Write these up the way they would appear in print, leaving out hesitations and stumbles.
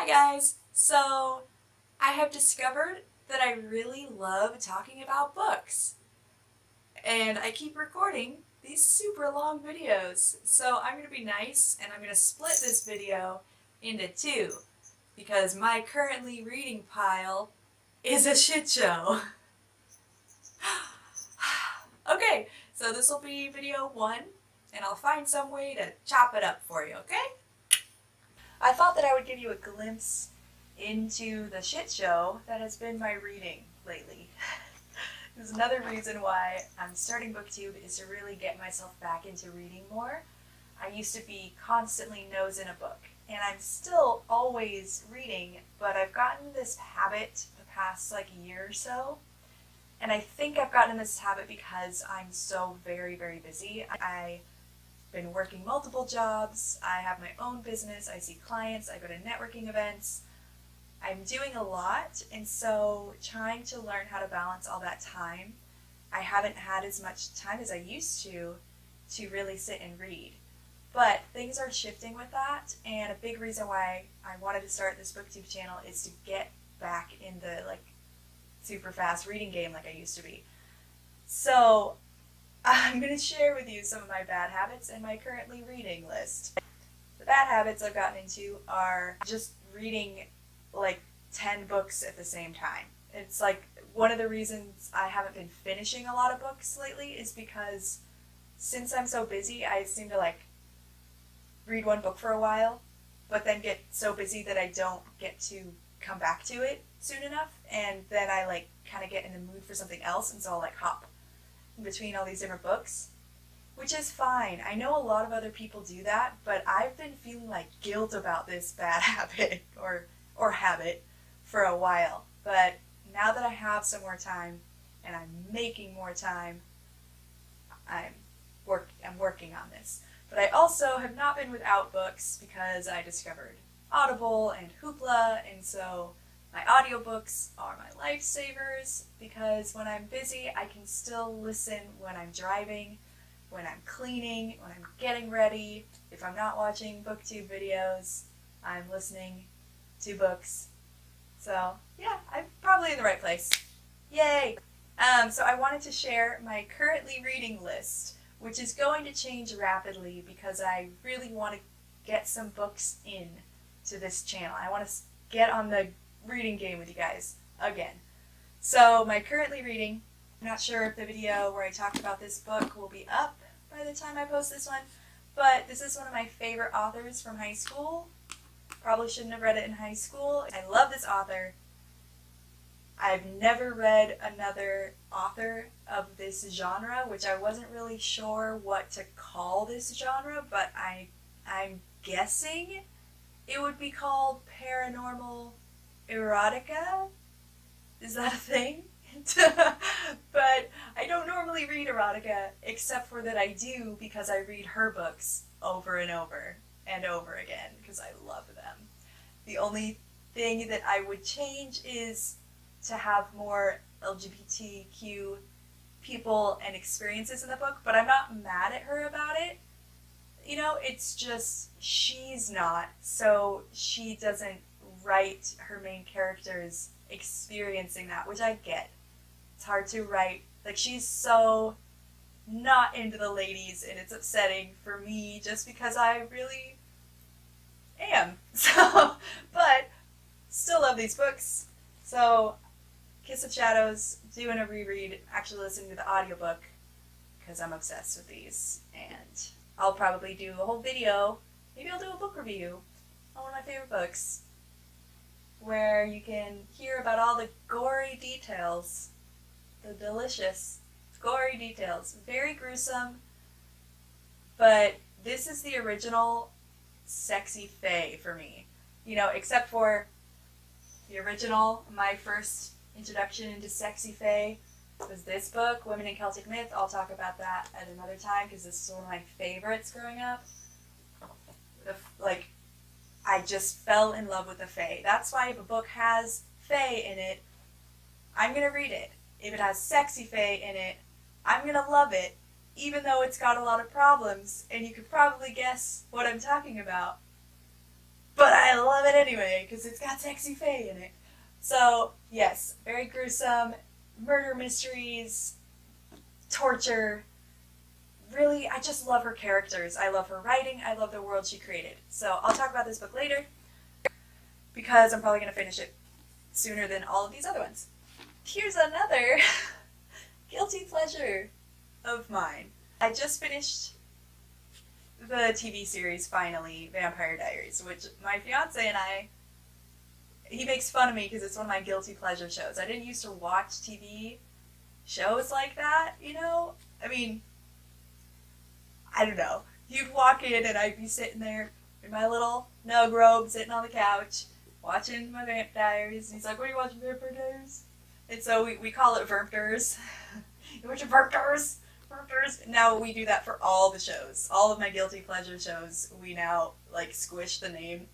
Hi guys! So, I have discovered that I really love talking about books. And I keep recording these super long videos. So I'm going to be nice and I'm going to split this video into two because my currently reading pile is a shit show. Okay, so this will be video one and I'll find some way to chop it up for you, okay? I thought that I would give you a glimpse into the shit show that has been my reading lately. There's another reason why I'm starting BookTube is to really get myself back into reading more. I used to be constantly nose in a book, and I'm still always reading, but I've gotten this habit the past year or so, and I think I've gotten this habit because I'm so very, very busy. I've been working multiple jobs, I have my own business, I see clients, I go to networking events. I'm doing a lot, and so trying to learn how to balance all that time, I haven't had as much time as I used to really sit and read. But things are shifting with that, and a big reason why I wanted to start this BookTube channel is to get back in the super fast reading game like I used to be. So I'm going to share with you some of my bad habits and my currently reading list. The bad habits I've gotten into are just reading 10 books at the same time. It's one of the reasons I haven't been finishing a lot of books lately is because since I'm so busy, I seem to read one book for a while, but then get so busy that I don't get to come back to it soon enough, and then I kind of get in the mood for something else, and so I'll hop in between all these different books, which is fine. I know a lot of other people do that, but I've been feeling guilt about this bad habit or habit for a while. But now that I have some more time and I'm making more time, I'm working on this. But I also have not been without books because I discovered Audible and Hoopla, and so my audiobooks are my lifesavers because when I'm busy, I can still listen when I'm driving, when I'm cleaning, when I'm getting ready. If I'm not watching BookTube videos, I'm listening to books. So yeah, I'm probably in the right place. Yay! So I wanted to share my currently reading list, which is going to change rapidly because I really want to get some books in to this channel. I want to get on the reading game with you guys again. So my currently reading, I'm not sure if the video where I talked about this book will be up by the time I post this one, but this is one of my favorite authors from high school. Probably shouldn't have read it in high school. I love this author. I've never read another author of this genre, which I wasn't really sure what to call this genre, but I'm guessing it would be called paranormal erotica. Is that a thing? But I don't normally read erotica, except for that I do because I read her books over and over and over again because I love them. The only thing that I would change is to have more LGBTQ people and experiences in the book, but I'm not mad at her about it. You know, it's just she's not, so she doesn't write her main characters experiencing that, which I get. It's hard to write, she's so not into the ladies, and it's upsetting for me just because I really am. So, but still love these books. So, Kiss of Shadows, doing a reread, actually listening to the audiobook because I'm obsessed with these, and I'll probably do a whole video, maybe I'll do a book review on one of my favorite books, where you can hear about all the gory details, the delicious gory details. Very gruesome, but this is the original sexy fae for me. You know, except for the original, my first introduction into sexy fae was this book, Women in Celtic Myth. I'll talk about that at another time because this is one of my favorites growing up. I just fell in love with the fae. That's why if a book has fae in it, I'm going to read it. If it has sexy fae in it, I'm going to love it, even though it's got a lot of problems, and you could probably guess what I'm talking about. but I love it anyway because it's got sexy Faye in it. So yes, very gruesome, murder mysteries, torture. Really, I just love her characters. I love her writing. I love the world she created. So I'll talk about this book later because I'm probably going to finish it sooner than all of these other ones. Here's another guilty pleasure of mine. I just finished the TV series, finally, Vampire Diaries, which my fiance and I, he makes fun of me because it's one of my guilty pleasure shows. I didn't used to watch TV shows like that, you know? I mean, I don't know. You'd walk in and I'd be sitting there in my little nug robe, sitting on the couch, watching my Vampire Diaries. And he's like, "What are you watching, Vampire Diaries?" And so we call it Vermpters. You watching Vermpters? Vermpters? Now we do that for all the shows. All of my guilty pleasure shows, we now, like, squish the name,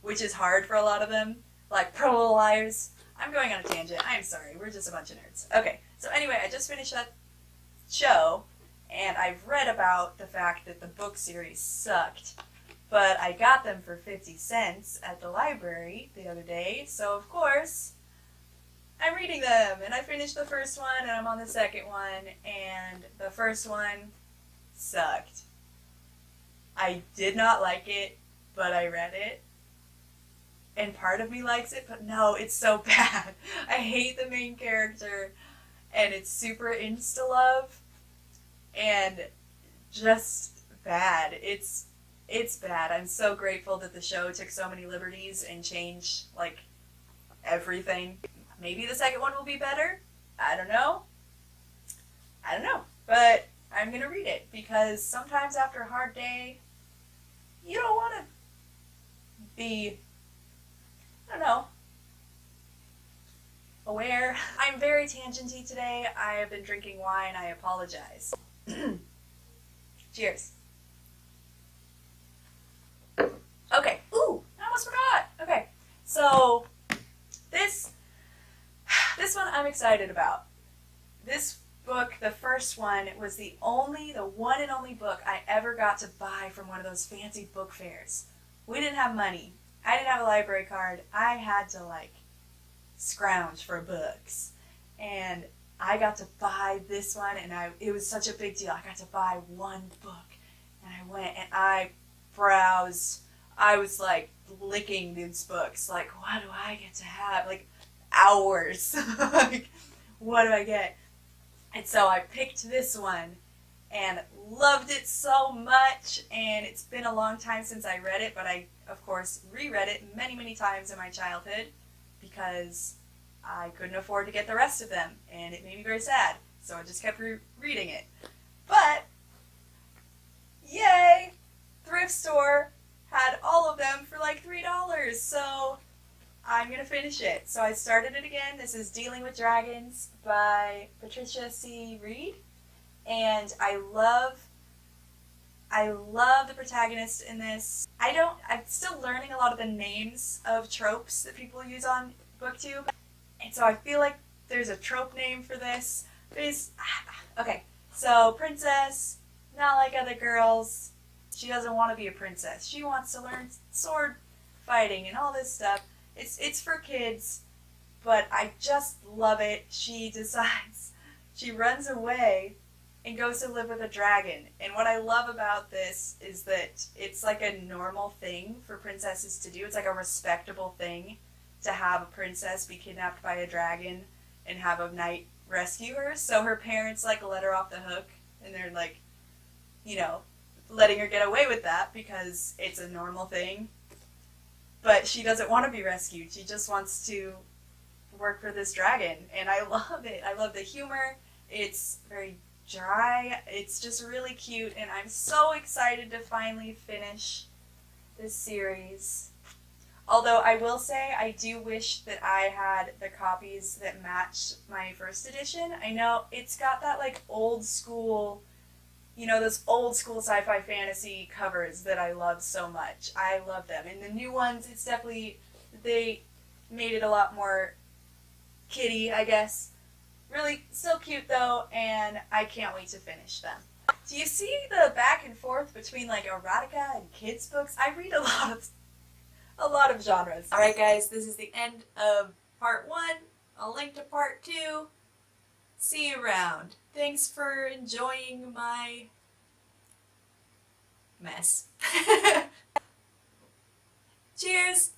which is hard for a lot of them. Like, Pro Little Liars. I'm going on a tangent. I'm sorry. We're just a bunch of nerds. Okay, so anyway, I just finished that show. And I've read about the fact that the book series sucked, but I got them for 50 cents at the library the other day, so of course, I'm reading them, and I finished the first one, and I'm on the second one, and the first one sucked. I did not like it, but I read it, and part of me likes it, but no, it's so bad. I hate the main character, and it's super insta-love. And just bad. It's bad. I'm so grateful that the show took so many liberties and changed, like, everything. Maybe the second one will be better. I don't know. But I'm going to read it because sometimes after a hard day, you don't want to be, I don't know, aware. I'm very tangenty today. I have been drinking wine. I apologize. Cheers. Okay. Ooh, I almost forgot. Okay. So this one I'm excited about. This book, the first one, was the one and only book I ever got to buy from one of those fancy book fairs. We didn't have money. I didn't have a library card. I had to, like, scrounge for books. And I got to buy this one, and it was such a big deal. I got to buy one book, and I went and I browsed. I was, like, licking these books, like, what do I get to have? Like, hours. Like, what do I get? And so I picked this one, and loved it so much, and it's been a long time since I read it, but I, of course, reread it many, many times in my childhood, because I couldn't afford to get the rest of them, and it made me very sad, so I just kept reading it. But, yay! Thrift store had all of them for like $3, so I'm gonna finish it. So I started it again. This is Dealing with Dragons by Patricia C. Reed, and I love the protagonist in this. I'm still learning a lot of the names of tropes that people use on BookTube. And so I feel like there's a trope name for this. Okay, so princess, not like other girls. She doesn't want to be a princess. She wants to learn sword fighting and all this stuff. It's for kids, but I just love it. She runs away and goes to live with a dragon. And what I love about this is that it's like a normal thing for princesses to do. It's like a respectable thing to have a princess be kidnapped by a dragon and have a knight rescue her. So her parents, like, let her off the hook, and they're, like, you know, letting her get away with that because it's a normal thing. But she doesn't want to be rescued. She just wants to work for this dragon. And I love it. I love the humor. It's very dry. It's just really cute. And I'm so excited to finally finish this series. Although I will say I do wish that I had the copies that matched my first edition. I know it's got that, like, old school, you know, those old school sci-fi fantasy covers that I love so much. I love them. And the new ones, it's definitely, they made it a lot more kiddie, I guess. Really, still cute though, and I can't wait to finish them. Do you see the back and forth between, like, erotica and kids books? I read a lot of genres. Alright guys, this is the end of part 1. I'll link to part 2. See you around. Thanks for enjoying my mess. Cheers!